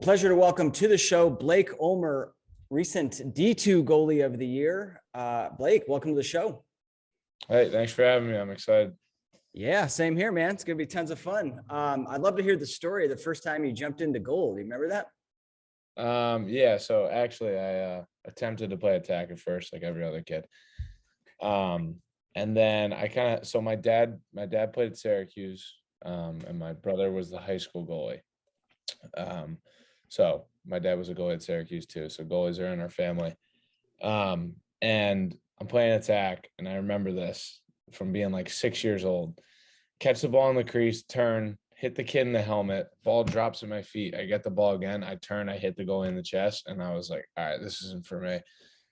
Pleasure to welcome to the show Blake Ulmer, recent D2 goalie of the year. Blake, welcome to the show. Hey, thanks for having me. I'm excited. Yeah, same here, man. It's going to be tons of fun. I'd love to hear the story the first time you jumped into goal. Do you remember that? Yeah, so actually I attempted to play attack at first, like every other kid. And then so my dad played at Syracuse, and my brother was the high school goalie. So my dad was a goalie at Syracuse too. So goalies are in our family. And I'm playing attack, and I remember this from being like 6 years old. Catch the ball in the crease, turn, hit the kid in the helmet, ball drops at my feet. I get the ball again. I turn, I hit the goalie in the chest, and I was like, all right, this isn't for me.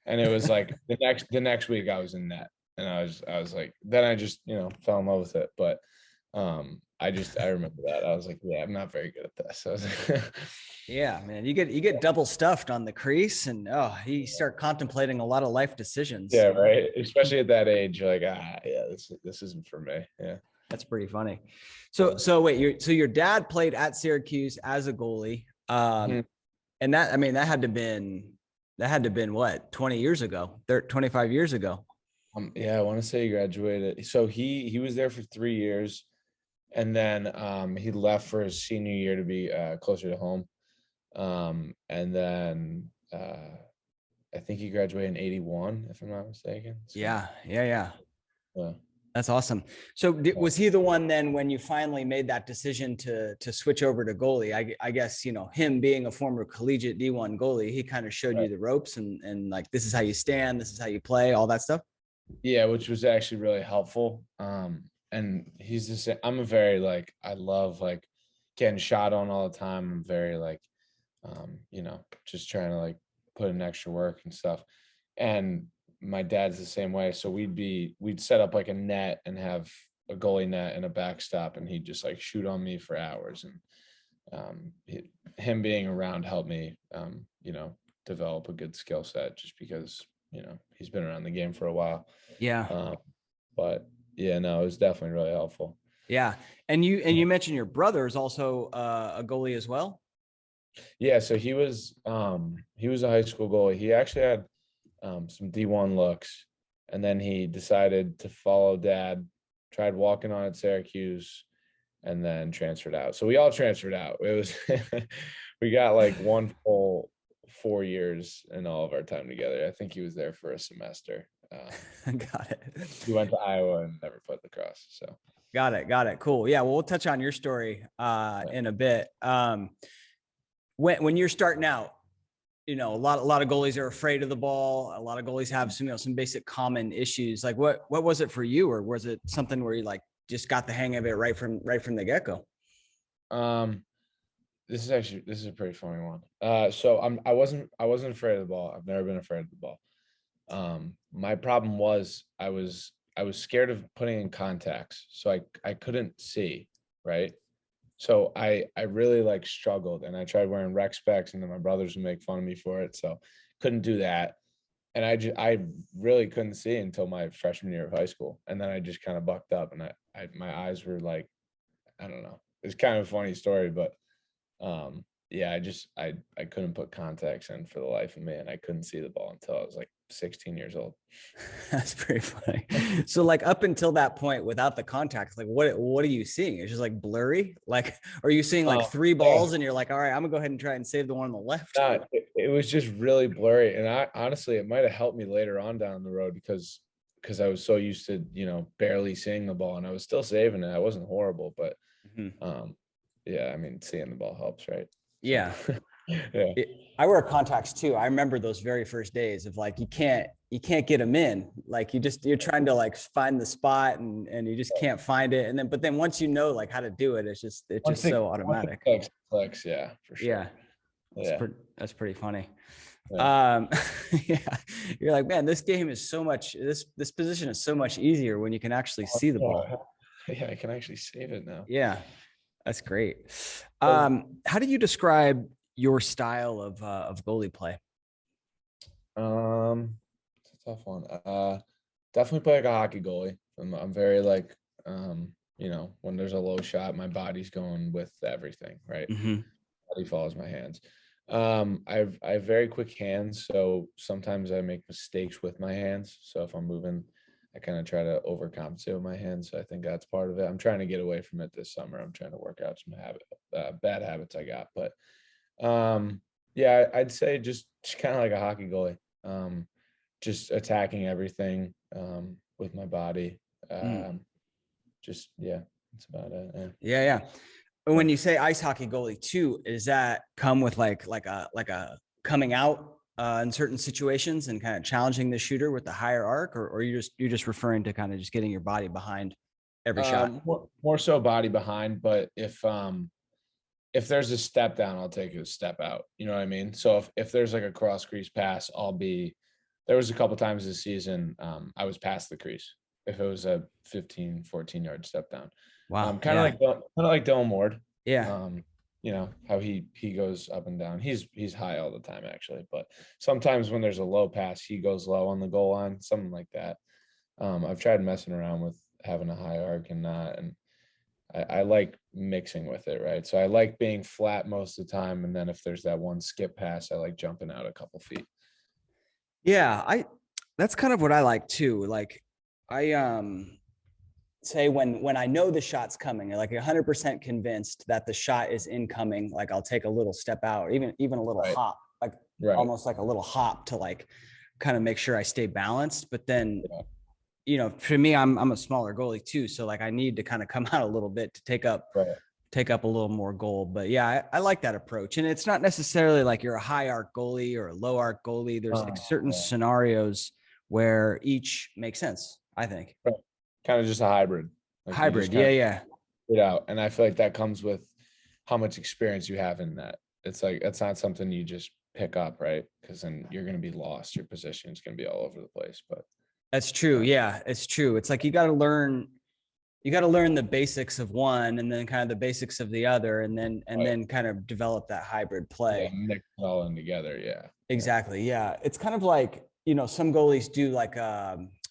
And it was like the next week I was in net, and I was like, then I just, fell in love with it. But I remember that. I was like, yeah, I'm not very good at this. I was like, yeah, man, you get double stuffed on the crease, and you start contemplating a lot of life decisions. Yeah, right. Especially at that age, you're like, yeah, this isn't for me. Yeah. That's pretty funny. So wait, your dad played at Syracuse as a goalie. And that had to been what, 20 years ago, 25 years ago. Yeah, I want to say he graduated. So he was there for 3 years, and then he left for his senior year to be closer to home. And then I think he graduated in 81, if I'm not mistaken. So, yeah. That's awesome. So was he the one then when you finally made that decision to switch over to goalie? I guess, him being a former collegiate D1 goalie, he kind of showed you the ropes and like, this is how you stand, this is how you play, all that stuff. Yeah, which was actually really helpful. And he's the same. I'm a very I love getting shot on all the time. I'm very just trying to put in extra work and stuff. And my dad's the same way. So we'd set up a net and have a goalie net and a backstop, and he'd just shoot on me for hours. And him being around helped me, develop a good skill set, just because, he's been around the game for a while. Yeah. But yeah, no, it was definitely really helpful. Yeah. And you mentioned your brother is also a goalie as well. Yeah. So he was a high school goalie. He actually had some D1 looks, and then he decided to follow dad, tried walking on at Syracuse, and then transferred out. So we all transferred out. It was we got one full 4 years in all of our time together. I think he was there for a semester. Got it. He went to Iowa and never played lacrosse. So got it. Cool. Yeah, well, we'll touch on your story in a bit. When you're starting out, a lot of goalies are afraid of the ball. A lot of goalies have some basic common issues. Like what was it for you, or was it something where you just got the hang of it right from the get-go? This is a pretty funny one. So I wasn't afraid of the ball. I've never been afraid of the ball. My problem was I was scared of putting in contacts. So I couldn't see, right? So I really struggled, and I tried wearing rec specs, and then my brothers would make fun of me for it. So couldn't do that. And I really couldn't see until my freshman year of high school. And then I just kind of bucked up, and my eyes were I don't know. It's kind of a funny story, but yeah, I couldn't put contacts in for the life of me, and I couldn't see the ball until I was 16 years old. That's pretty funny. So up until that point, without the contacts, what are you seeing? It's just blurry. Are you seeing three balls and you're all right, I'm gonna go ahead and try and save the one on the left? It was just really blurry, and I honestly, it might have helped me later on down the road because I was so used to barely seeing the ball, and I was still saving it. I wasn't horrible, but yeah, I mean, seeing the ball helps, right? Yeah. Yeah. I wear contacts too. I remember those very first days of you can't get them in. You're trying to find the spot and you just can't find it. But then once how to do it, it's just so automatic. Clicks, yeah, for sure. Yeah. That's pretty funny. Yeah. Yeah. You're man, this game is so much, this position is so much easier when you can actually see the ball. Yeah, I can actually save it now. Yeah. That's great. How do you describe your style of goalie play? It's a tough one. Definitely play like a hockey goalie. I'm very when there's a low shot, my body's going with everything, right? body follows my hands. I have very quick hands, so sometimes I make mistakes with my hands. So if I'm moving, I kind of try to overcompensate with my hands. So I think that's part of it. I'm trying to get away from it this summer. I'm trying to work out some bad habits I got. But yeah, I'd say just kind of like a hockey goalie. Just attacking everything with my body. Just yeah, that's about it. Yeah. When you say ice hockey goalie too, does that come with like a coming out in certain situations and kind of challenging the shooter with the higher arc, or you're just referring to kind of just getting your body behind every shot? More so body behind, but if there's a step down, I'll take a step out. You know what I mean? So if there's like a cross crease pass, there was a couple times this season, I was past the crease if it was a 15, 14-yard step down. Wow. Kind of like Dylan Ward. Yeah. You know how he goes up and down. He's high all the time actually, but sometimes when there's a low pass, he goes low on the goal line, something like that. I've tried messing around with having a high arc and not, and I like mixing with it, right? So I like being flat most of the time, and then if there's that one skip pass, I like jumping out a couple feet. Yeah, that's kind of what I like too. Like I say when I know the shot's coming, like 100% convinced that the shot is incoming, like I'll take a little step out, even a little hop, like almost like a little hop to like kind of make sure I stay balanced. But then, you know, for me, I'm a smaller goalie too, so like I need to kind of come out a little bit to take up a little more goal. But yeah, I like that approach, and it's not necessarily like you're a high arc goalie or a low arc goalie. There's like certain scenarios where each makes sense, I think. Kind of just a hybrid. Like yeah. It out, and I feel like that comes with how much experience you have in that. It's like it's not something you just pick up, right? Because then you're going to be lost. Your position is going to be all over the place. But that's true. Yeah, it's true. It's like you got to learn the basics of one, and then kind of the basics of the other, and then kind of develop that hybrid play. Yeah, mix it all in together. Yeah. Exactly. Yeah. It's kind of like, you know, some goalies do like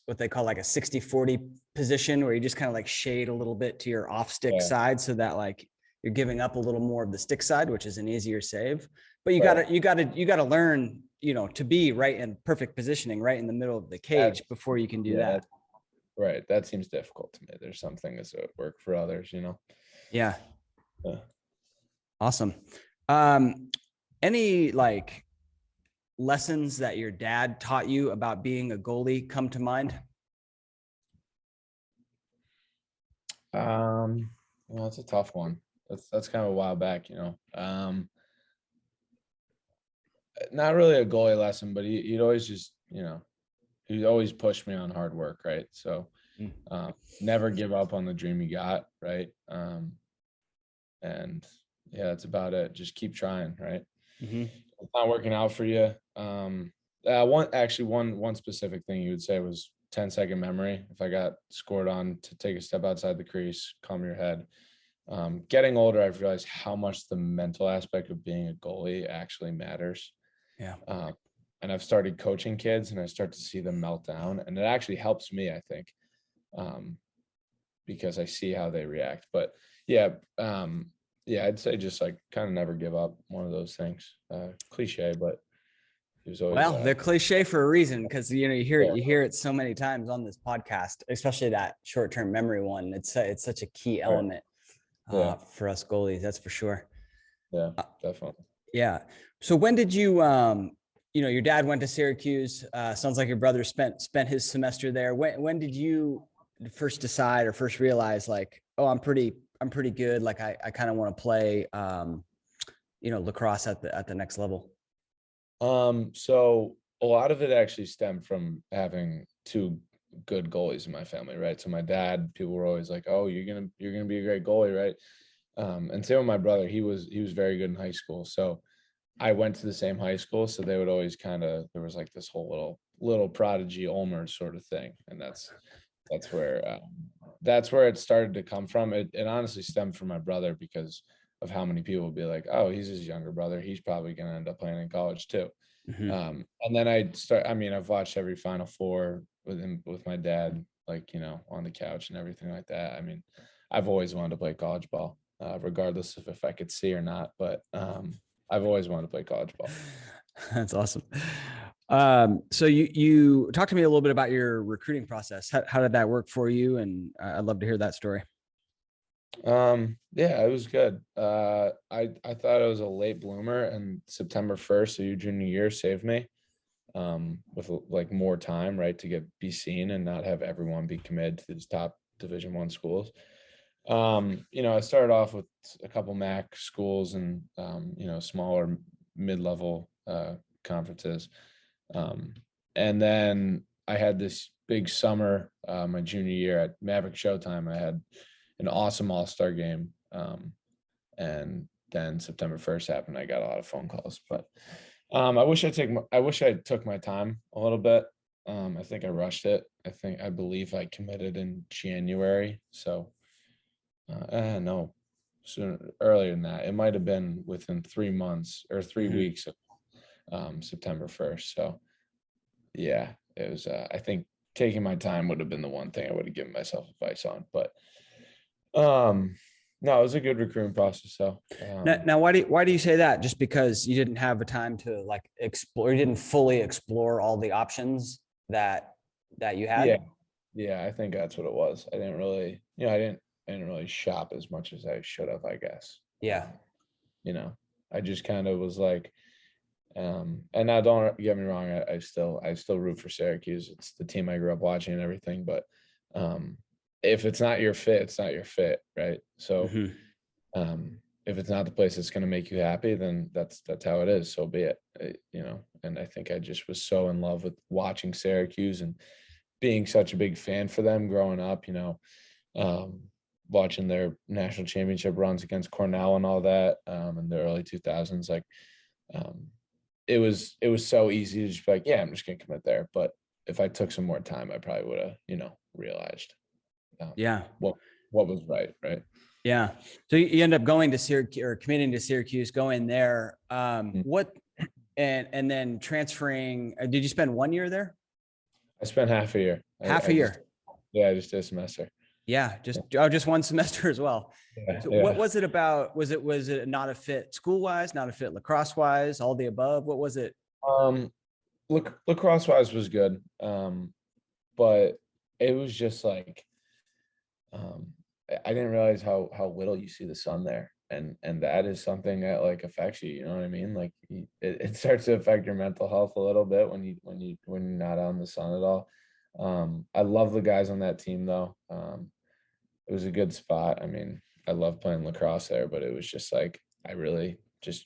what they call like a 60-40 position, where you just kind of like shade a little bit to your off stick side, so that like you're giving up a little more of the stick side, which is an easier save. But you gotta learn, you know, to be right in perfect positioning, right in the middle of the cage before you can do that. Right. That seems difficult to me. There's some things that work for others, you know? Yeah. Awesome. Any like lessons that your dad taught you about being a goalie come to mind? Well, that's a tough one. That's kind of a while back, you know. Not really a goalie lesson, but he'd always just, you know, he'd always push me on hard work, right? So never give up on the dream you got, right? And yeah, that's about it. Just keep trying, right? If it's not working out for you. One specific thing you would say was 10-second memory. If I got scored on, to take a step outside the crease, calm your head. Getting older, I've realized how much the mental aspect of being a goalie actually matters. Yeah. And I've started coaching kids, and I start to see them melt down, and it actually helps me, I think, because I see how they react. But yeah, I'd say just like kind of never give up. One of those things, cliche, but it was always, they're cliche for a reason, because you know you hear it so many times on this podcast, especially that short-term memory one. It's such a key element for us goalies, that's for sure. Yeah, definitely. Yeah. So when did you, you know, your dad went to Syracuse. Sounds like your brother spent his semester there. When did you first decide or first realize like, oh, I'm pretty good. Like I kind of want to play, you know, lacrosse at the next level? So a lot of it actually stemmed from having two good goalies in my family, right? So my dad, people were always like, "Oh, you're gonna be a great goalie, right?" And same with my brother. He was very good in high school. So I went to the same high school, so they would always there was like this whole little prodigy Ulmer sort of thing, and that's where it started to come from. It honestly stemmed from my brother, because of how many people would be like, "Oh, he's his younger brother. He's probably going to end up playing in college too." And then I've watched every Final Four with my dad, like, you know, on the couch and everything like that. I mean, I've always wanted to play college ball. regardless of if I could see or not. But I've always wanted to play college ball. That's awesome. So you talk to me a little bit about your recruiting process. How did that work for you? And I'd love to hear that story. Yeah, it was good. I thought I was a late bloomer, and September 1st, so your junior year, saved me with like more time, right, to be seen and not have everyone be committed to these top Division I schools. I started off with a couple MAC schools and smaller mid-level conferences. And then I had this big summer, my junior year at Maverick Showtime. I had an awesome all-star game. And then September 1st happened. I got a lot of phone calls, but I wish I took my time a little bit. I think I rushed it. I believe I committed in January. So no, earlier than that. It might have been within 3 months or 3 weeks of September 1st. So yeah, it was, I think taking my time would have been the one thing I would have given myself advice on, but no, it was a good recruiting process. So now why do you say that? Just because you didn't have the time to like explore, you didn't fully explore all the options that you had? Yeah, I think that's what it was. I didn't really, I didn't really shop as much as I should have, I guess. Yeah. I just kind of was like, and now don't get me wrong, I still root for Syracuse. It's the team I grew up watching and everything, but if it's not your fit, it's not your fit, right? So if it's not the place that's going to make you happy, then that's how it is. So be it, and I think I just was so in love with watching Syracuse and being such a big fan for them growing up, watching their national championship runs against Cornell and all that in the early 2000s. Like it was so easy to just be like, yeah, I'm just going to commit there. But if I took some more time, I probably would have, realized what was right. Yeah. So you end up going to Syracuse or committing to Syracuse, going there. What and then transferring. Did you spend 1 year there? I spent half a year. Half a year. I just did a semester. Yeah, just one semester as well. So what was it about? Was it not a fit school wise, not a fit lacrosse wise, all the above? What was it? Lacrosse wise was good, but it was just like I didn't realize how little you see the sun there, and that is something that like affects you. You know what I mean? Like it starts to affect your mental health a little bit when you're not out in the sun at all. I love the guys on that team though. It was a good spot. I mean, I love playing lacrosse there, but it was just like I really just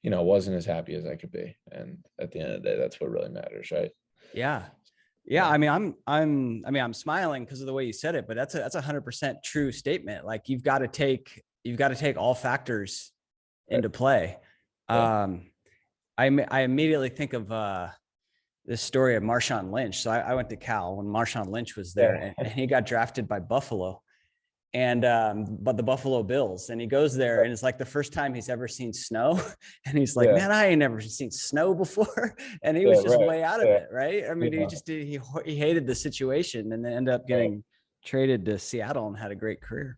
wasn't as happy as I could be. And at the end of the day, that's what really matters, right? Yeah. I mean, I'm smiling because of the way you said it, but that's 100% true statement. Like you've got to take all factors into play. I immediately think of this story of Marshawn Lynch. So I went to Cal when Marshawn Lynch was there, and he got drafted by Buffalo. And but the Buffalo Bills, and he goes there and it's like the first time he's ever seen snow, and he's like, man, I ain't never seen snow before. And he was just way out of it, right? I mean, he hated the situation, and then ended up getting traded to Seattle and had a great career.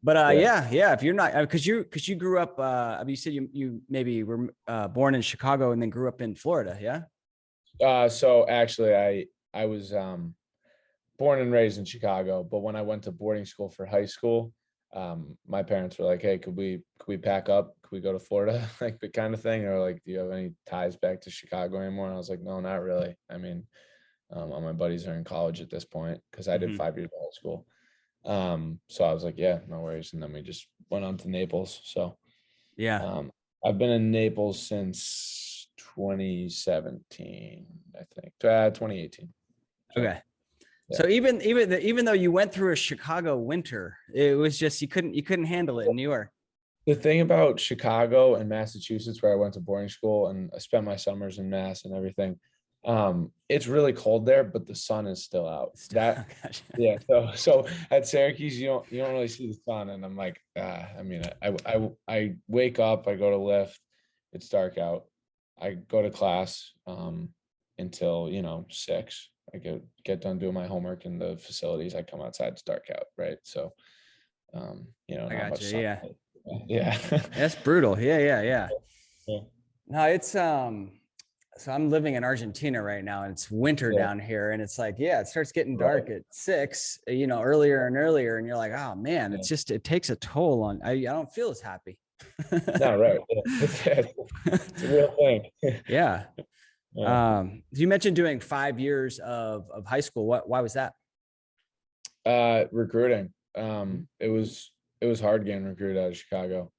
But if you're not, because you grew up, you said you maybe were born in Chicago and then grew up in Florida. So actually I was born and raised in Chicago, but when I went to boarding school for high school, my parents were like, hey, could we pack up? Could we go to Florida? Like the kind of thing, or like, do you have any ties back to Chicago anymore? And I was like, no, not really. I mean, all my buddies are in college at this point because I did 5 years of high school. So I was like, yeah, no worries. And then we just went on to Naples. So I've been in Naples since 2017, I think, 2018. So, okay. So even though you went through a Chicago winter, it was just you couldn't handle it in New York. The thing about Chicago and Massachusetts, where I went to boarding school and I spent my summers in Mass and everything, it's really cold there, but the sun is still out. So at Syracuse, you don't really see the sun, and I'm like, I mean, I wake up, I go to lift, it's dark out, I go to class until 6. I get done doing my homework in the facilities. I come outside, it's dark out, right? So I not got much you. sun. Yeah. Yeah. That's brutal. Yeah. Yeah. No, it's so I'm living in Argentina right now and it's winter Yeah. down here and it's like, yeah, it starts getting Right. dark at 6, earlier and earlier. And you're like, oh man, Yeah. it takes a toll on, I don't feel as happy. No, right. Yeah. It's a real thing. Yeah. Yeah. You mentioned doing 5 years of high school. Why was that? Recruiting. It was hard getting recruited out of Chicago.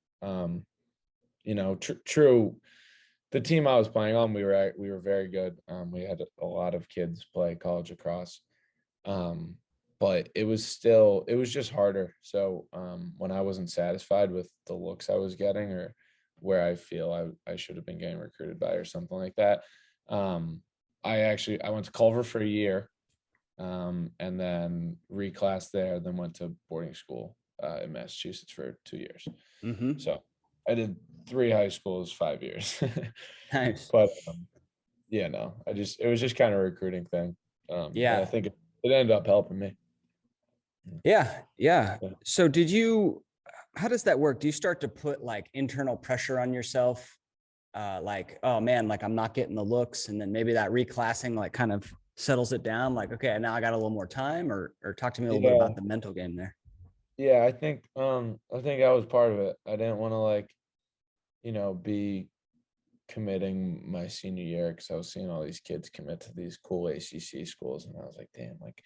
True. The team I was playing on, we were very good. We had a lot of kids play college lacrosse. But it was just harder. So when I wasn't satisfied with the looks I was getting or where I feel I should have been getting recruited by or something like that, I went to Culver for a year, and then reclassed there, then went to boarding school in Massachusetts for 2 years. Mm-hmm. So I did 3 high schools, 5 years. Nice. But yeah, no, it was just kind of a recruiting thing. And I Yeah. think it ended up helping me. Yeah. Yeah. So how does that work? Do you start to put like internal pressure on yourself? Like, oh man, like I'm not getting the looks. And then maybe that reclassing like kind of settles it down. Like, okay, now I got a little more time or talk to me a little bit Yeah. about the mental game there. Yeah, I think that was part of it. I didn't want to be committing my senior year because I was seeing all these kids commit to these cool ACC schools, and I was like, damn, like,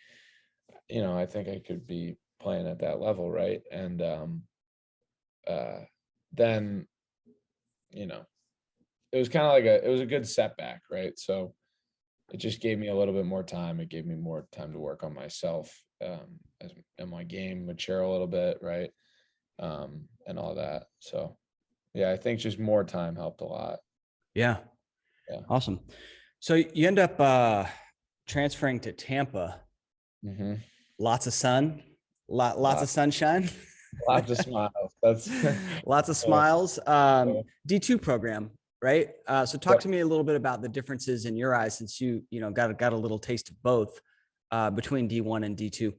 I think I could be playing at that level, right? And then, it was kind of like it was a good setback, right? So it just gave me a little bit more time. It gave me more time to work on myself, and my game mature a little bit, right? And all that. So yeah, I think just more time helped a lot. Yeah. Yeah. Awesome. So you end up transferring to Tampa. Mm-hmm. Lots of sun, lots of sunshine, Lots of smiles. That's lots of yeah. smiles. D2 program, right? So talk to me a little bit about the differences in your eyes since you got a little taste of both between D1 and D2.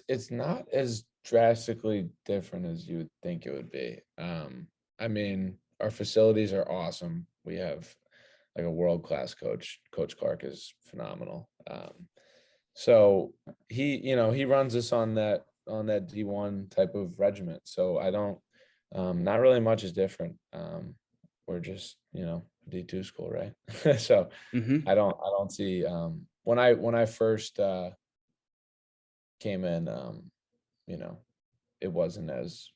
It's not as drastically different as you would think it would be. I mean, our facilities are awesome. We have like a world-class coach. Coach Clark is phenomenal. So he runs us on that D1 type of regiment. So I don't not really much is different. We're just, D2 school, right? So Mm-hmm. I don't see when I first came in, it wasn't as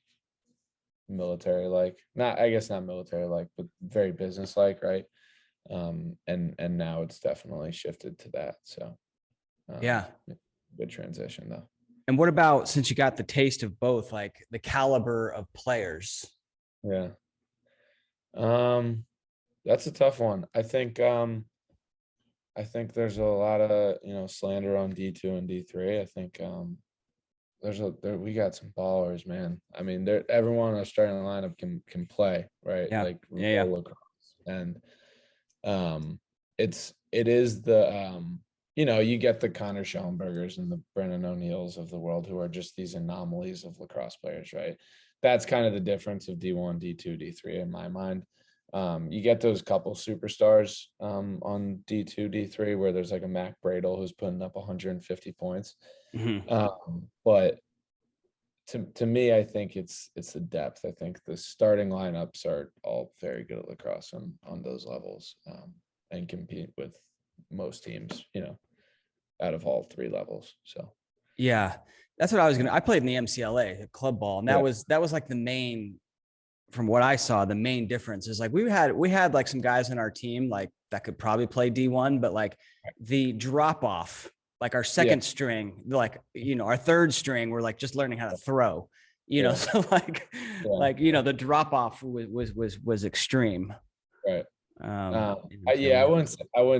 military like, not I guess not military like, but very business like, right? And now it's definitely shifted to that. So Yeah. good transition though. And what about since you got the taste of both, like the caliber of players? Yeah. That's a tough one. I think there's a lot of, slander on D2 and D3. I think we got some ballers, man. I mean, everyone on our starting lineup can play, right? Yeah. Like Yeah. real lacrosse. And it is the you get the Connor Schellenbergers and the Brennan O'Neills of the world who are just these anomalies of lacrosse players, right? That's kind of the difference of D1, D2, D3 in my mind. You get those couple superstars on D2, D3 where there's like a Mac Bradle who's putting up 150 points. Mm-hmm. But to me, I think it's the depth. I think the starting lineups are all very good at lacrosse on those levels, and compete with most teams, out of all 3 levels. So Yeah, that's what I played in the MCLA club ball, and yeah. that was like the main, from what I saw, the main difference is like we had like some guys in our team like that could probably play D1, but like the drop off, like our second string, like, our third string, we're like just learning how to throw, so like, the drop off was extreme. Right. Um, I wouldn't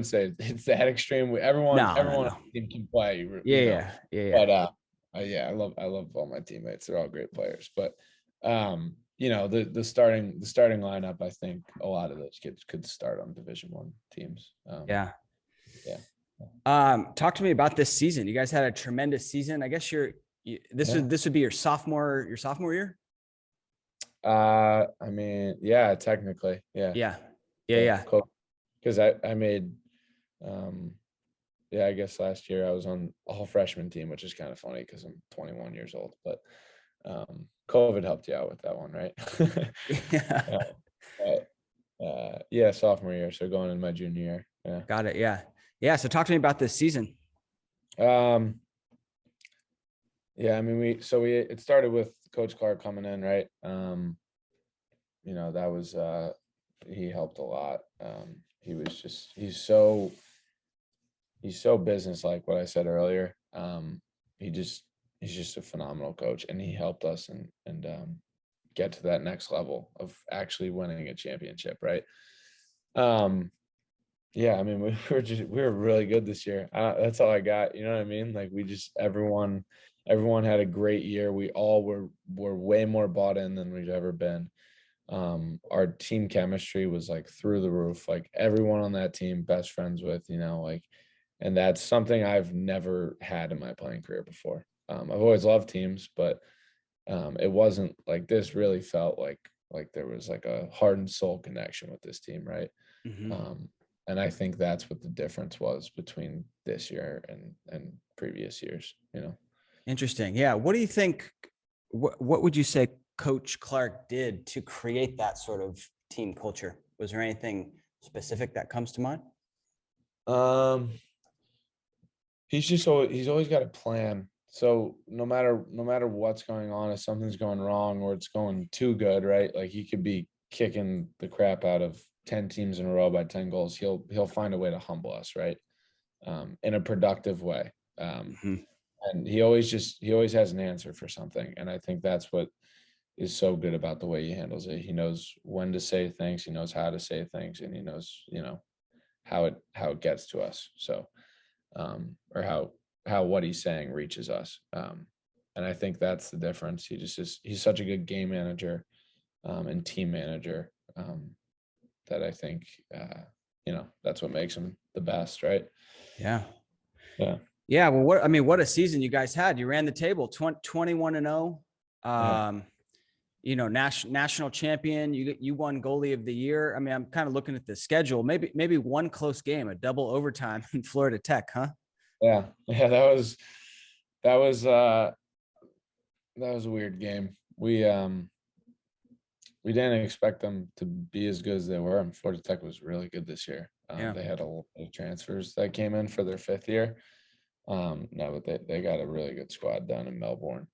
say it's that extreme. Everyone no. on the team can play, Yeah. But I love all my teammates. They're all great players. But the starting lineup, I think a lot of those kids could start on Division I teams. Yeah. Yeah. Talk to me about this season. You guys had a tremendous season. I guess this would be your sophomore year. I mean, yeah, technically, yeah. Yeah. Cool. Because I made, I guess last year I was on a whole freshman team, which is kind of funny because I'm 21 years old, but COVID helped you out with that one, right? Yeah, sophomore year, so going in my junior year. Yeah. Got it. Yeah. So talk to me about this season. Yeah, I mean, it started with Coach Clark coming in, right? That was he helped a lot. He's so business-like, what I said earlier. He's just a phenomenal coach, and he helped us and get to that next level of actually winning a championship, right? Yeah, I mean, we were really good this year. That's all I got. You know what I mean? Like everyone had a great year. We all were way more bought in than we've ever been. Our team chemistry was like through the roof. Like everyone on that team, best friends with, and that's something I've never had in my playing career before. I've always loved teams, but it wasn't like this. Really felt like there was like a heart and soul connection with this team, right? Mm-hmm. And I think that's what the difference was between this year and previous years, Interesting. Yeah. What do you think? What would you say Coach Clark did to create that sort of team culture? Was there anything specific that comes to mind? He's always got a plan. So no matter what's going on, if something's going wrong or it's going too good, right? Like he could be kicking the crap out of 10 teams in a row by 10 goals. He'll find a way to humble us, right? In a productive way. Mm-hmm. And he always has an answer for something. And I think that's what is so good about the way he handles it. He knows when to say things, he knows how to say things, and he knows, how it gets to us. So, or how what he's saying reaches us. And I think that's the difference. He's such a good game manager, and team manager, that I think, that's what makes him the best. Right. Yeah. Yeah. Yeah. Well, what a season you guys had. You ran the table 21-0. National champion. You won goalie of the year. I mean, I'm kind of looking at the schedule. Maybe one close game, a double overtime in Florida Tech, huh? Yeah. That was a weird game. We didn't expect them to be as good as they were, and Florida Tech was really good this year. They had a lot of transfers that came in for their 5th year. No, but they got a really good squad down in Melbourne.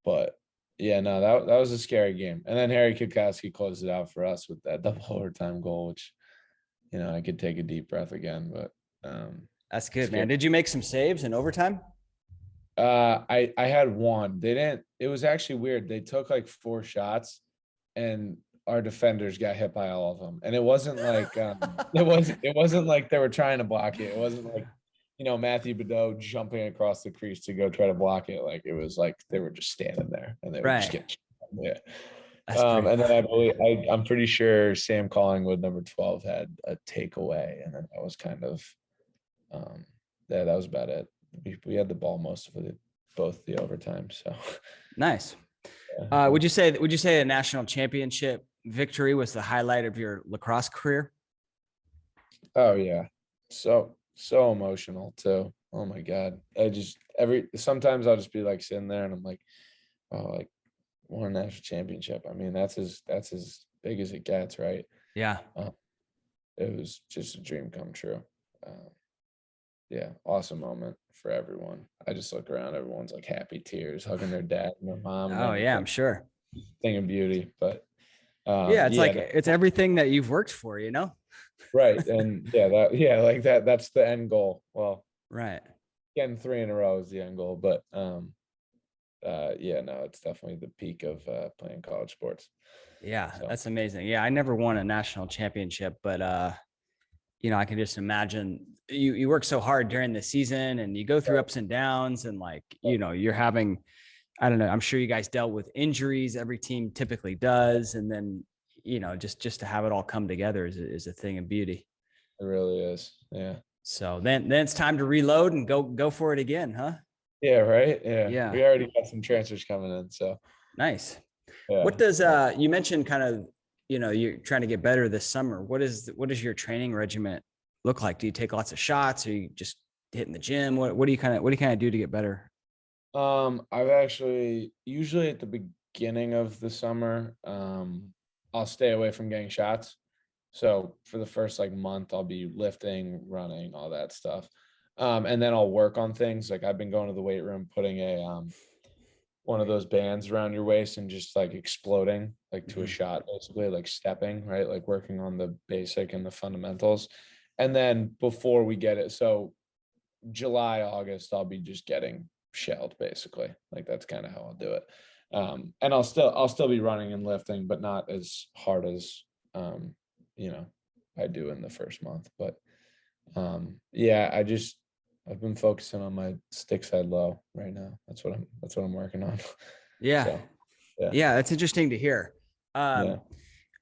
But yeah, no, that was a scary game. And then Harry Kukowski closed it out for us with that double overtime goal, which, I could take a deep breath again. But that's good, man. Did you make some saves in overtime? I had one. They didn't. It was actually weird. They took like 4 shots, and our defenders got hit by all of them. And it wasn't like it wasn't like they were trying to block it. It wasn't like, Matthew Badeau jumping across the crease to go try to block it. Like it was like they were just standing there and they were just getting, yeah. And then I'm pretty sure Sam Collingwood, number 12, had a takeaway, and then that was kind of, that was about it. We had the ball most of it, both the overtime. So nice. Yeah. Would you say a national championship victory was the highlight of your lacrosse career? Oh yeah. So emotional too. Oh my God. Sometimes I'll just be like sitting there and I'm like, oh, like won a national championship. I mean, that's as big as it gets, right? Yeah. It was just a dream come true. Yeah, awesome moment for everyone. I just look around, everyone's like happy tears, hugging their dad and their mom. Oh yeah, I'm sure. Thing of beauty, but it's everything that you've worked for, Right. And that's the end goal. Well, right. Getting 3 in a row is the end goal, but it's definitely the peak of playing college sports. Yeah, so. That's amazing. Yeah, I never won a national championship, but I can just imagine you work so hard during the season and you go through ups and downs, and you're having, I don't know, I'm sure you guys dealt with injuries. Every team typically does. And then, just to have it all come together is a thing of beauty. It really is. Yeah. So then it's time to reload and go for it again, huh? Yeah, right. Yeah. Yeah. We already got some transfers coming in. So Nice. yeah. What does you mentioned kind of, you're trying to get better this summer. What does your training regiment look like? Do you take lots of shots? Or you just hitting the gym? What do you kind of do to get better? I've actually usually at the beginning of the summer, I'll stay away from getting shots. So for the first like month, I'll be lifting, running, all that stuff. And then I'll work on things. Like I've been going to the weight room, putting a one of those bands around your waist and just like exploding like to a shot, basically like stepping, right? Like working on the basic and the fundamentals. And then before we get it, so July, August, I'll be just getting shelled basically. Like that's kind of how I'll do it. And I'll still be running and lifting, but not as hard as you know, I do in the first month. But yeah, I've been focusing on my stick side low right now. That's what I'm working on. Yeah. So, Yeah. That's interesting to hear. yeah.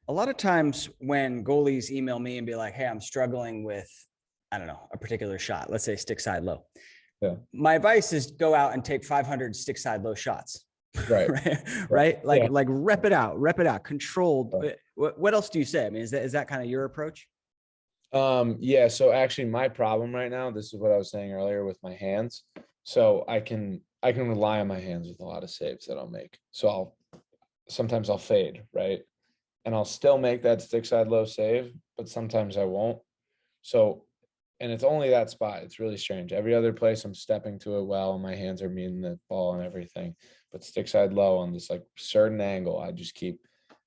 A lot of times when goalies email me and be like, hey, I'm struggling with, I don't know, a particular shot, let's say stick side low. Yeah. My advice is go out and take 500 stick side low shots. Right. Right. Like rep it out, controlled. Right. What else do you say? I mean, is that kind of your approach? Yeah, so actually my problem right now, this is what I was saying earlier with my hands. So I can rely on my hands with a lot of saves that I'll make. So sometimes I'll fade, right? And I'll still make that stick side low save, but sometimes I won't. So, and it's only that spot. It's really strange. Every other place I'm stepping to it well, and my hands are meeting the ball and everything. But stick side low on this like certain angle, I just keep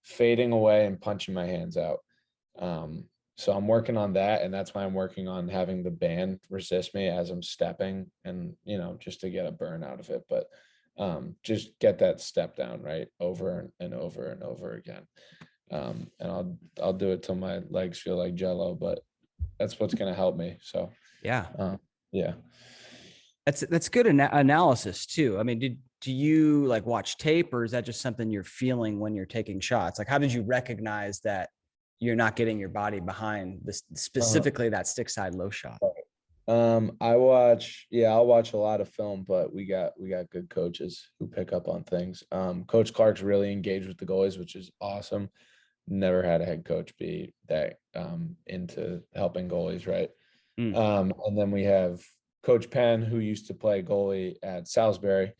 fading away and punching my hands out. So I'm working on that, and that's why I'm working on having the band resist me as I'm stepping, and just to get a burn out of it. But just get that step down right over and over and over again. And I'll do it till my legs feel like jello, but that's what's going to help me. So yeah. Yeah. That's good analysis too. I mean, do you like watch tape, or is that just something you're feeling when you're taking shots? Like, how did you recognize that you're not getting your body behind this, specifically that stick side low shot? I'll watch a lot of film, but we got good coaches who pick up on things. Coach Clark's really engaged with the goalies, which is awesome. Never had a head coach be that into helping goalies, right? And then we have Coach Penn, who used to play goalie at Salisbury.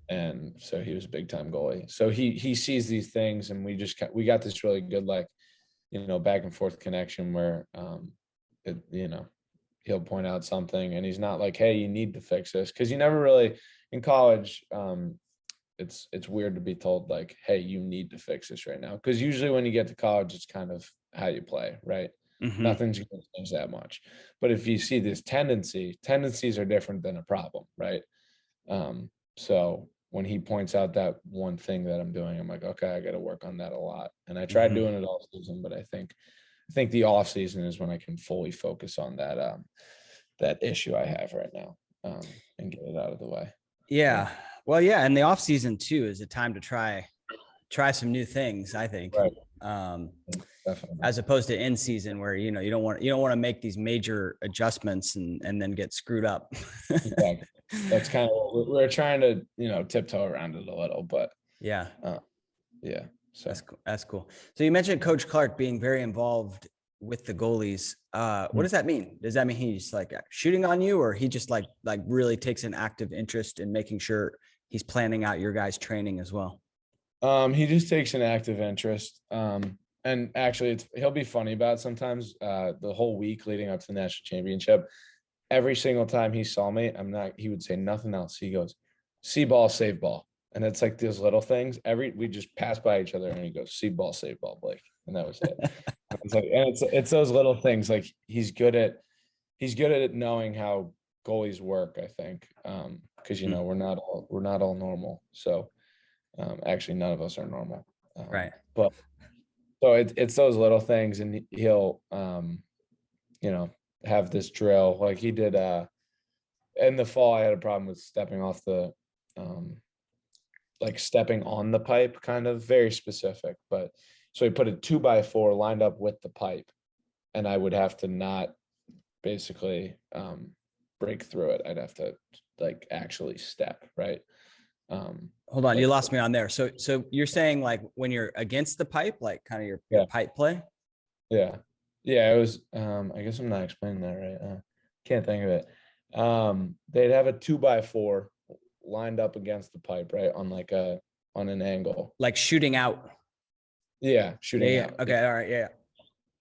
And so he was a big time goalie. So he sees these things, and we got this really good, like, back and forth connection where, he'll point out something, and he's not like, hey, you need to fix this. Cause you never really in college, it's weird to be told like, hey, you need to fix this right now. Cause usually when you get to college, it's kind of how you play, right? Mm-hmm. Nothing's going to change that much. But if you see this tendencies are different than a problem, right? So when he points out that one thing that I'm doing, I'm like, okay, I got to work on that a lot. And I tried doing it all season, but I think the off season is when I can fully focus on that issue I have right now, and get it out of the way. Yeah. Well, yeah. And the off season too is a time to try some new things, I think. Right. Definitely. As opposed to in season where, you don't want to make these major adjustments and then get screwed up. Exactly. That's kind of what we're trying to, tiptoe around it a little, but yeah. Yeah. So that's cool. So you mentioned Coach Clark being very involved with the goalies. What does that mean? Does that mean he's like shooting on you, or he just like really takes an active interest in making sure he's planning out your guys' training as well? He just takes an active interest. And actually he'll be funny about it sometimes. The whole week leading up to the national championship, every single time he saw me, he would say nothing else. He goes, see ball, save ball. And it's like those little things. We just pass by each other, and he goes, see ball, save ball, Blake. And that was it. It's those little things. Like he's good at knowing how goalies work, I think. Cause we're not all normal. So actually none of us are normal. Right. But so it's those little things, and he'll have this drill like he did in the fall. I had a problem with stepping off the like stepping on the pipe, kind of very specific, but so he put a 2x4 lined up with the pipe, and I would have to not basically break through it, I'd have to like actually step, right? Hold on, Like, you lost me on there. So you're saying like when you're against the pipe, like kind of your yeah, pipe play? yeah, yeah. It was. I guess I'm not explaining that right. Can't think of it. They'd have a 2x4 lined up against the pipe, right, on an angle. Like shooting out. Yeah, Yeah, shooting yeah. out. Okay, Yeah. all right, yeah.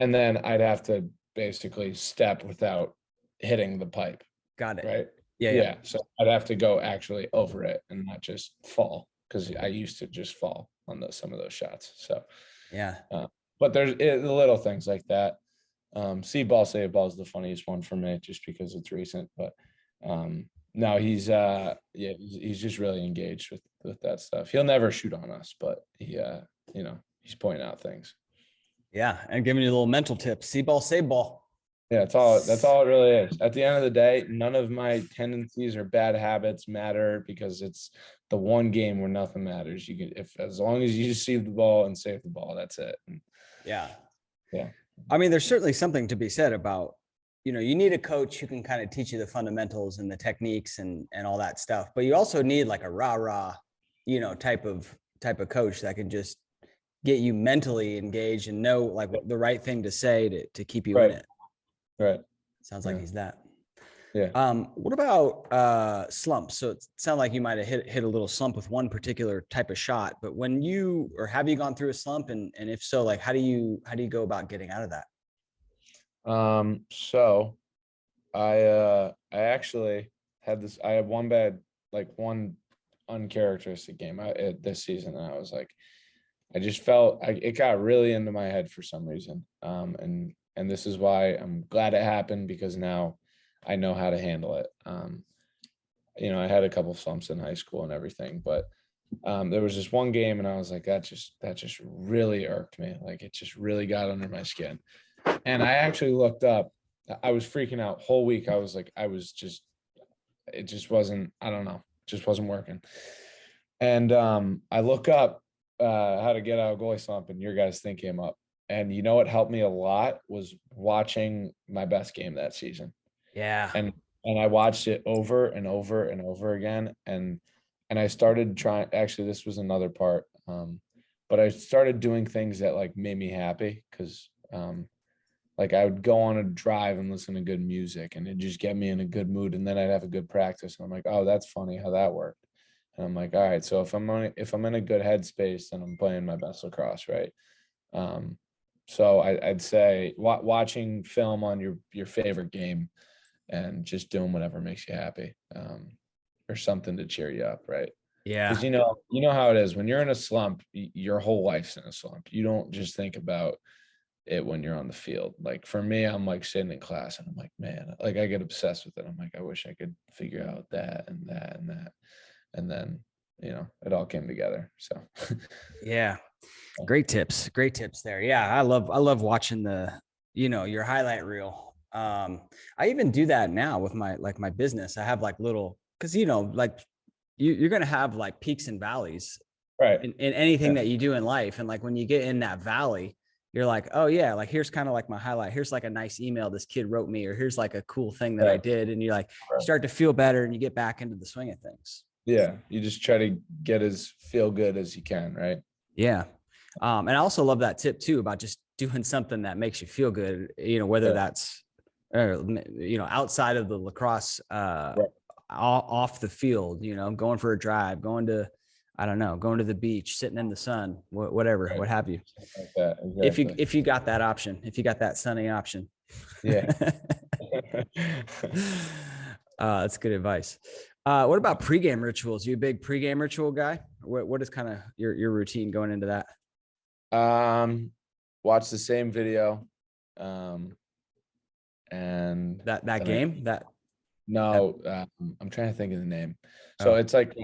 And then I'd have to basically step without hitting the pipe, Got it. right? Yeah, yeah. Yeah. So I'd have to go actually over it and not just fall, because I used to just fall on some of those shots. So, Yeah. but there's the little things like that. See ball, save ball is the funniest one for me, just because it's recent. But no, he's he's just really engaged with that stuff. He'll never shoot on us, but he's pointing out things. Yeah, and giving you a little mental tips. See ball, save ball. Yeah, that's all it really is. At the end of the day, none of my tendencies or bad habits matter, because it's the one game where nothing matters. You can, if as long as you just see the ball and save the ball, that's it. Yeah. Yeah. I mean, there's certainly something to be said about, you need a coach who can kind of teach you the fundamentals and the techniques and all that stuff. But you also need like a rah-rah, type of coach that can just get you mentally engaged and know like the right thing to say to keep you in Right. it. Right. Sounds like he's that. Yeah. What about slumps? So it sounded like you might have hit a little slump with one particular type of shot, but have you gone through a slump, and if so, like how do you go about getting out of that? So I actually had this. I had one uncharacteristic game this season, and I was like, I just felt it got really into my head for some reason. And this is why I'm glad it happened, because now I know how to handle it. I had a couple slumps in high school and everything, but there was this one game, and I was like, that just really irked me. Like, it just really got under my skin. And I actually looked up. I was freaking out whole week. I was like, it just wasn't, I don't know, just wasn't working. And I look up how to get out of goalie slump, and your guys' thing came up. And you know what helped me a lot was watching my best game that season. Yeah. And I watched it over and over and over again. And I started trying, actually, this was another part. But I started doing things that like made me happy, because like I would go on a drive and listen to good music, and it just get me in a good mood. And then I'd have a good practice. And I'm like, oh, that's funny how that worked. And I'm like, all right, so if I'm in a good headspace, then I'm playing my best lacrosse, right? So I'd say watching film on your favorite game, and just doing whatever makes you happy, or something to cheer you up, right? Yeah. Because you know how it is when you're in a slump. Your whole life's in a slump. You don't just think about it when you're on the field. Like for me, I'm like sitting in class, and I'm like, man, like I get obsessed with it. I'm like, I wish I could figure out that and that and that. And then, it all came together. So Yeah. Great tips there. Yeah. I love watching your highlight reel. I even do that now with my business. I have like little, cause like you're going to have like peaks and valleys right. in anything that you do in life. And like, when you get in that valley, you're like, oh yeah, like here's kind of like my highlight. Here's like a nice email this kid wrote me, or here's like a cool thing that I did. And you start to feel better, and you get back into the swing of things. Yeah. You just try to get as feel good as you can. Right. Yeah. And I also love that tip too, about just doing something that makes you feel good, whether that's, outside of the lacrosse, off the field, going for a drive, going to the beach, sitting in the sun, whatever, what have you. Like that, exactly. If you got that option, if you got that sunny option. Yeah. That's good advice. What about pregame rituals? You a big pregame ritual guy? What is kind of your routine going into that? Watch the same video. And that game that no, I'm trying to think of the name. So it's like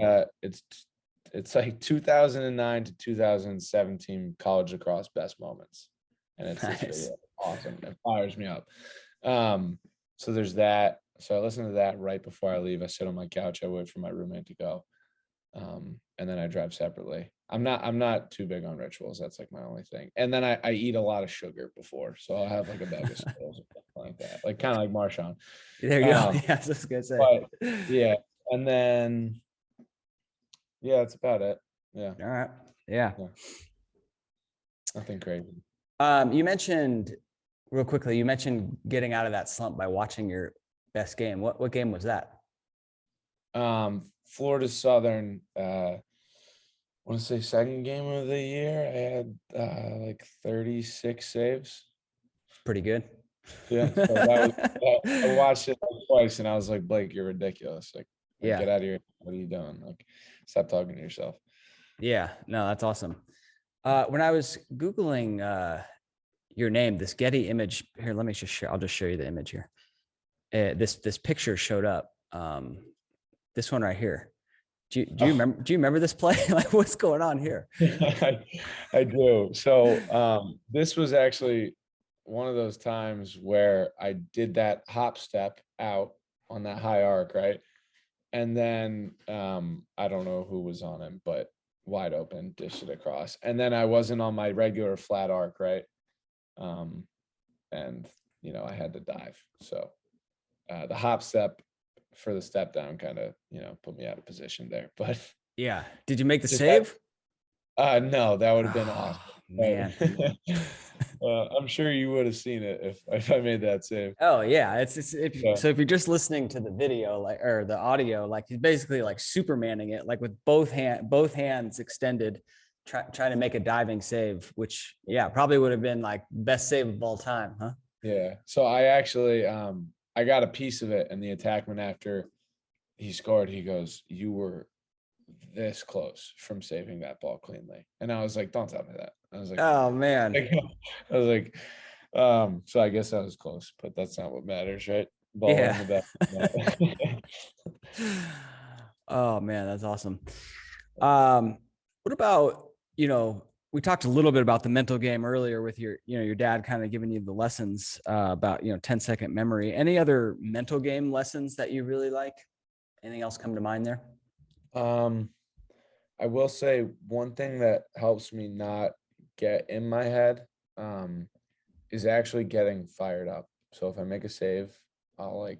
it's like 2009 to 2017 college lacrosse best moments, and it's nice. This video. Awesome. It fires me up. So there's that. So I listen to that right before I leave. I sit on my couch. I wait for my roommate to go, and then I drive separately. I'm not too big on rituals. That's like my only thing. And then I eat a lot of sugar before. So I'll have like a bag of Skittles or something like that. Like kind of like Marshawn. There you go. Yeah, I was gonna say. But yeah. And then yeah, that's about it. Yeah. All right. Yeah. Nothing crazy. You mentioned real quickly, you mentioned getting out of that slump by watching your best game. What game was that? Florida Southern, I want to say second game of the year. I had like 36 saves. Pretty good. Yeah. So I watched it twice and I was like, Blake, you're ridiculous. Like, yeah, get out of here. What are you doing? Like, stop talking to yourself. Yeah, no, that's awesome. When I was Googling your name, this Getty image here, let me just share. I'll just show you the image here. This picture showed up. This one right here. Do you remember this play? Like, what's going on here? I do. So this was actually one of those times where I did that hop step out on that high arc, right? And then I don't know who was on him, but wide open, dished it across. And then I wasn't on my regular flat arc, right? And I had to dive. So the hop step for the step down kind of, put me out of position there. But yeah. Did you make the save? No, that would have been awesome. Man. I'm sure you would have seen it if I made that save. Oh yeah. So if you're just listening to the video, or the audio, like he's basically like Supermaning it, like with both hands extended, trying to make a diving save, which probably would have been like best save of all time, huh? Yeah. So I actually, I got a piece of it, and the attackman, after he scored, he goes, "You were this close from saving that ball cleanly." And I was like, "Don't tell me that." I was like, "Oh man." I was like, so I guess I was close, but that's not what matters, right? Ball in the back. Oh man, that's awesome. What about, we talked a little bit about the mental game earlier with your dad kind of giving you the lessons about, 10-second memory. Any other mental game lessons that you really like? Anything else come to mind there? I will say one thing that helps me not get in my head is actually getting fired up. So if I make a save, I'll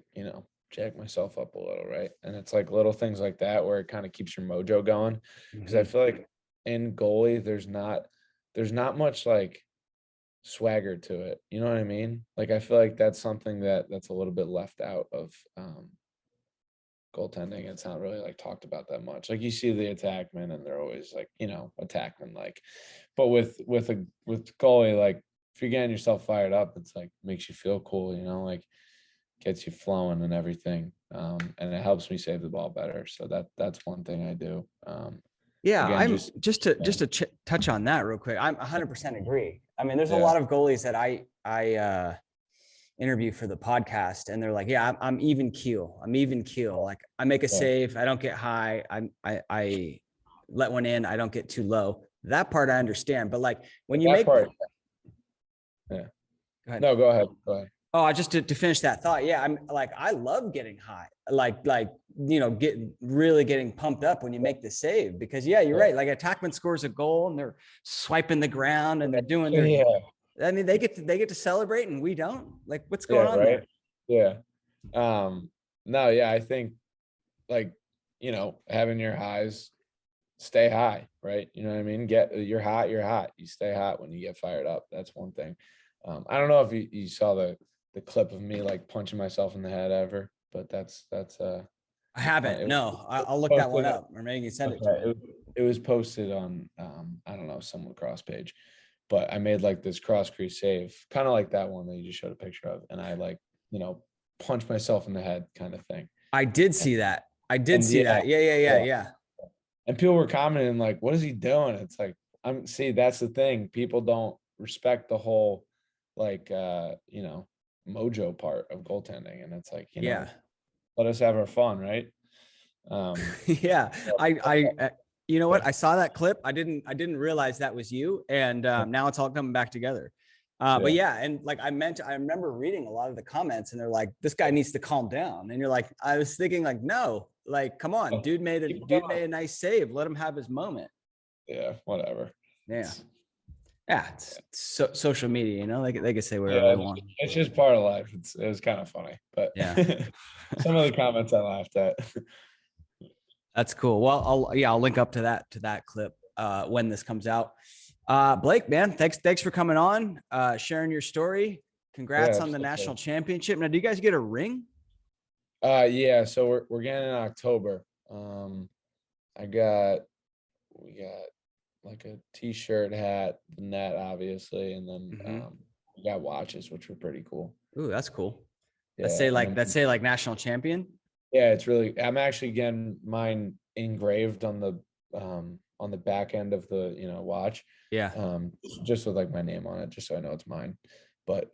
jack myself up a little, right? And it's like little things like that where it kind of keeps your mojo going. Because I feel like in goalie, there's not much like swagger to it. You know what I mean? Like, I feel like that's something that's a little bit left out of goaltending. It's not really like talked about that much. Like, you see the attackmen and they're always like, attackmen, like, but with goalie, like if you're getting yourself fired up, it's like makes you feel cool, like gets you flowing and everything. And it helps me save the ball better. So that's one thing I do. Again, just to touch on that real quick. I'm 100% agree. I mean, there's a lot of goalies that I interview for the podcast, and they're like, "Yeah, I'm even keel. Like, I make a save, I don't get high. I let one in, I don't get too low." That part I understand, but like when you make part, Go ahead. No, go ahead. Oh, just to finish that thought. Yeah, I'm like, I love getting high, like getting pumped up when you make the save, because you're right. Like, attackman scores a goal and they're swiping the ground and they're doing their. I mean, they get to celebrate and we don't. Like, what's going on there? Yeah. No, I think like, having your highs, stay high, right? You know what I mean? You're hot. You stay hot when you get fired up. That's one thing. I don't know if you saw the clip of me like punching myself in the head ever, but that's I haven't. No, I'll look that one up, or maybe you send it to me. It was posted on I don't know, some lacrosse page, but I made like this cross crease save, kind of like that one that you just showed a picture of, and I punched myself in the head kind of thing. I did see that. Yeah. And people were commenting like, "What is he doing?" It's like, that's the thing. People don't respect the whole like mojo part of goaltending, and it's like, let us have our fun, right? I you know what, I saw that clip. I didn't realize that was you, and now it's all coming back together. But and like I remember reading a lot of the comments, and they're like, "This guy needs to calm down," and you're like, I was thinking like, no, like, come on, dude made a nice save, let him have his moment. Yeah, whatever. Yeah. Yeah. It's social media, you know, they can say whatever Yeah, they want. it's just part of life. It was kind of funny, but Yeah. some of the comments I laughed at. That's cool. Well, I'll link up to that clip when this comes out. Blake, man, thanks for coming on, sharing your story. Congrats on the national championship. Now, do you guys get a ring? Yeah, so we're getting in October. We got like a t-shirt, hat, the net, obviously, and then we got watches, which were pretty cool. Ooh, that's cool. Yeah, Let's say like national champion. Yeah, it's really. I'm actually getting mine engraved on the back end of the watch. Yeah. Just with like my name on it, just so I know it's mine. But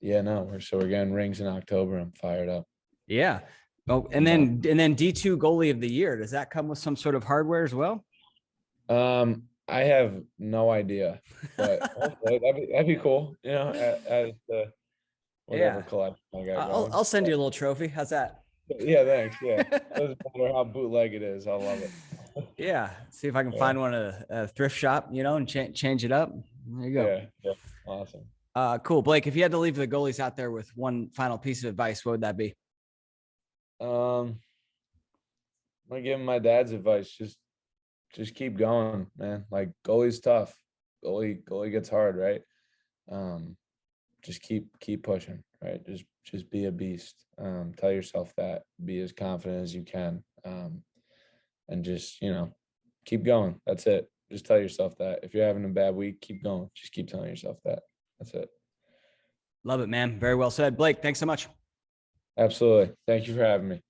yeah, no, we're getting rings in October. I'm fired up. Yeah. Oh, and then D2 goalie of the year. Does that come with some sort of hardware as well? I have no idea, but hopefully that'd be cool. As the whatever collection I got going. I'll send you a little trophy. How's that? Yeah, thanks. Yeah, doesn't matter how bootleg it is. I love it. Yeah, see if I can find one at a thrift shop, and change it up. There you go. Yeah, awesome. Cool, Blake. If you had to leave the goalies out there with one final piece of advice, what would that be? I'm gonna give him my dad's advice. Just keep going, man. Like, goalie's tough. Goalie gets hard, right? Just keep pushing, right? Just be a beast. Tell yourself that. Be as confident as you can. And just, keep going. That's it. Just tell yourself that. If you're having a bad week, keep going. Just keep telling yourself that. That's it. Love it, man. Very well said. Blake, thanks so much. Absolutely. Thank you for having me.